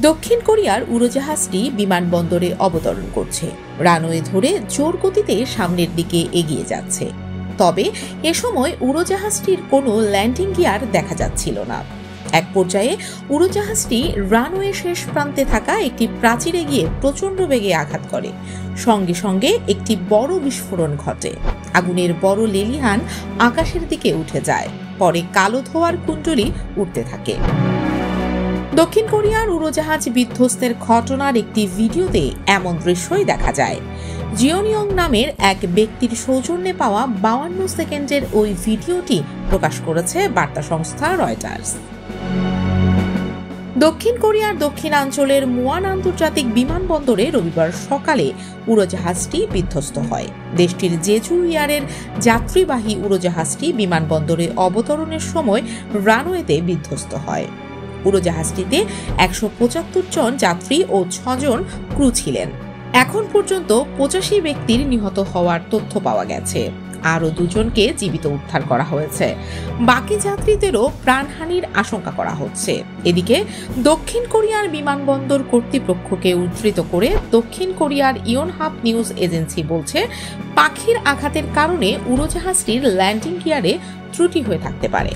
দক্ষিণ কোরিয়ার উড়োজাহাজটি বিমানবন্দরে অবতরণ করছে, রানওয়ে ধরে জোর গতিতে সামনের দিকে এগিয়ে যাচ্ছে। তবে এ সময় উড়োজাহাজটির কোনো ল্যান্ডিং গিয়ার দেখা যাচ্ছিল না। এক পর্যায়ে উড়োজাহাজটি রানওয়ে শেষ প্রান্তে থাকা একটি প্রাচীরে গিয়ে প্রচণ্ড বেগে আঘাত করে। সঙ্গে সঙ্গে একটি বড় বিস্ফোরণ ঘটে। আগুনের বড় লেলিহান আকাশের দিকে উঠে যায়। পরে কালো ধোঁয়ার কুণ্ডলী উঠতে থাকে। দক্ষিণ কোরিয়ার উড়োজাহাজ বিধ্বস্তের ঘটনার একটি ভিডিওতে এমন দৃশ্যই দেখা যায়। জিওনিয়ং নামের এক ব্যক্তির সৌজন্যে পাওয়া 52 সেকেন্ডের ওই ভিডিওটি প্রকাশ করেছে বার্তা সংস্থা রয়টার্স। দক্ষিণ কোরিয়ার দক্ষিণাঞ্চলের মুয়ান আন্তর্জাতিক বিমানবন্দরে রবিবার সকালে উড়োজাহাজটি বিধ্বস্ত হয়। দেশটির জেজু এয়ারের যাত্রীবাহী উড়োজাহাজটি বিমানবন্দরে অবতরণের সময় রানওয়েতে বিধ্বস্ত হয়। উড়োজাহাজটিতে 175 জন যাত্রী ও 6 জন ক্রু ছিলেন। এখন পর্যন্ত 85 ব্যক্তির নিহত হওয়ার তথ্য পাওয়া গেছে। আরও 2 জনকে জীবিত উদ্ধার করা হয়েছে। বাকি যাত্রীদেরও প্রাণহানির আশঙ্কা করা হচ্ছে। এদিকে দক্ষিণ কোরিয়ার বিমানবন্দর কর্তৃপক্ষকে উদ্ধৃত করে দক্ষিণ কোরিয়ার ইয়নহাপ নিউজ এজেন্সি বলছে, পাখির আঘাতের কারণে উড়োজাহাজটির ল্যান্ডিং গিয়ারে ত্রুটি হয়ে থাকতে পারে।